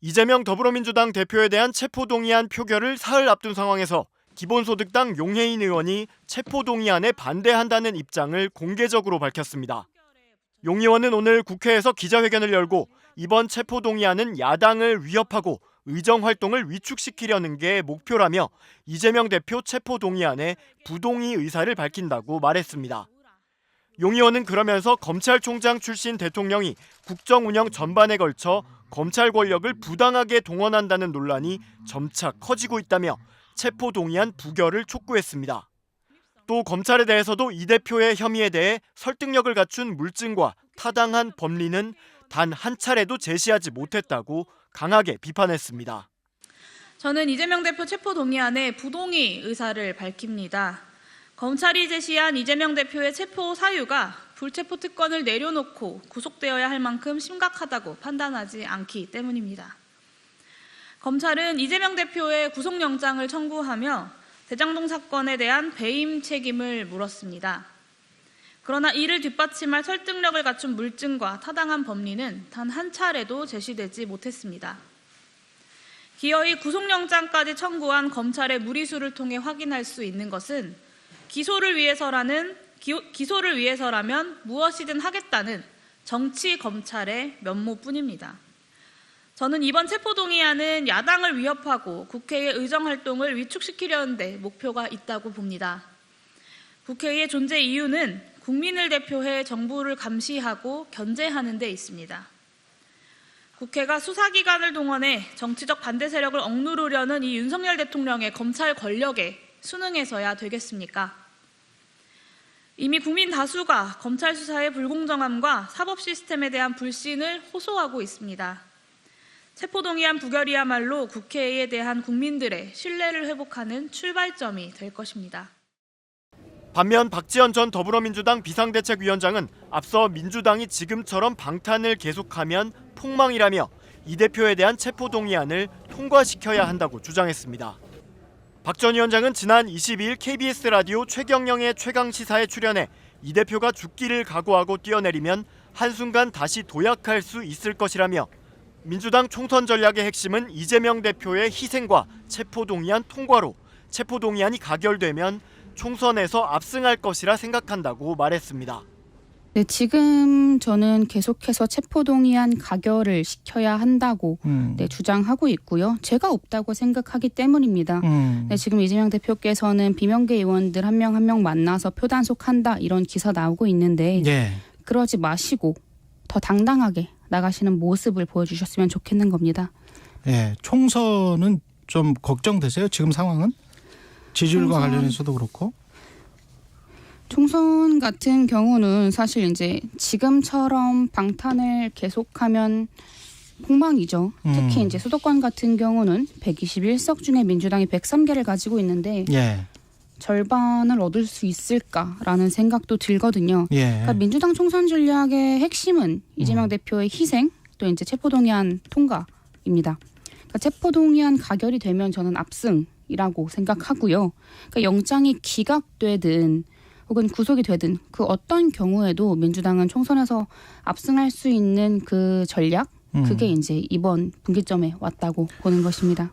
이재명 더불어민주당 대표에 대한 체포동의안 표결을 사흘 앞둔 상황에서 기본소득당 용해인 의원이 체포동의안에 반대한다는 입장을 공개적으로 밝혔습니다. 용 의원은 오늘 국회에서 기자회견을 열고 이번 체포동의안은 야당을 위협하고 의정활동을 위축시키려는 게 목표라며 이재명 대표 체포동의안에 부동의 의사를 밝힌다고 말했습니다. 용 의원은 그러면서 검찰총장 출신 대통령이 국정운영 전반에 걸쳐 검찰 권력을 부당하게 동원한다는 논란이 점차 커지고 있다며 체포동의안 부결을 촉구했습니다. 또 검찰에 대해서도 이 대표의 혐의에 대해 설득력을 갖춘 물증과 타당한 법리는 단 한 차례도 제시하지 못했다고 강하게 비판했습니다. 저는 이재명 대표 체포동의안에 부동의 의사를 밝힙니다. 검찰이 제시한 이재명 대표의 체포 사유가 불체포 특권을 내려놓고 구속되어야 할 만큼 심각하다고 판단하지 않기 때문입니다. 검찰은 이재명 대표의 구속영장을 청구하며 대장동 사건에 대한 배임 책임을 물었습니다. 그러나 이를 뒷받침할 설득력을 갖춘 물증과 타당한 법리는 단 한 차례도 제시되지 못했습니다. 기어이 구속영장까지 청구한 검찰의 무리수를 통해 확인할 수 있는 것은 기소를 위해서라면 무엇이든 하겠다는 정치 검찰의 면모뿐입니다. 저는 이번 체포동의안은 야당을 위협하고 국회의 의정활동을 위축시키려는 데 목표가 있다고 봅니다. 국회의 존재 이유는 국민을 대표해 정부를 감시하고 견제하는 데 있습니다. 국회가 수사기관을 동원해 정치적 반대 세력을 억누르려는 이 윤석열 대통령의 검찰 권력에 순응해서야 되겠습니까? 이미 국민 다수가 검찰 수사의 불공정함과 사법 시스템에 대한 불신을 호소하고 있습니다. 체포동의안 부결이야말로 국회에 대한 국민들의 신뢰를 회복하는 출발점이 될 것입니다. 반면 박지원 전 더불어민주당 비상대책위원장은 앞서 민주당이 지금처럼 방탄을 계속하면 폭망이라며 이 대표에 대한 체포동의안을 통과시켜야 한다고 주장했습니다. 박 전 위원장은 지난 22일 KBS 라디오 최경영의 최강시사에 출연해 이 대표가 죽기를 각오하고 뛰어내리면 한순간 다시 도약할 수 있을 것이라며 민주당 총선 전략의 핵심은 이재명 대표의 희생과 체포동의안 통과로 체포동의안이 가결되면 총선에서 압승할 것이라 생각한다고 말했습니다. 네, 지금 저는 계속해서 체포동의안 가결을 시켜야 한다고 주장하고 있고요. 죄가 없다고 생각하기 때문입니다. 네, 지금 이재명 대표께서는 비명계 의원들 한 명 한 명 만나서 표단속한다 이런 기사 나오고 있는데 그러지 마시고 더 당당하게 나가시는 모습을 보여주셨으면 좋겠는 겁니다. 예, 총선은 좀 걱정되세요? 지금 상황은? 지지율과 관련해서도 그렇고. 총선 같은 경우는 사실 이제 지금처럼 방탄을 계속하면 폭망이죠. 특히 이제 수도권 같은 경우는 121석 중에 민주당이 103개를 가지고 있는데 절반을 얻을 수 있을까라는 생각도 들거든요. 그러니까 민주당 총선 전략의 핵심은 이재명 대표의 희생 또 이제 체포동의안 통과입니다. 그러니까 체포동의안 가결이 되면 저는 압승이라고 생각하고요. 그러니까 영장이 기각되든 혹은 구속이 되든 그 어떤 경우에도 민주당은 총선에서 압승할 수 있는 그 전략 그게 이제 이번 분기점에 왔다고 보는 것입니다.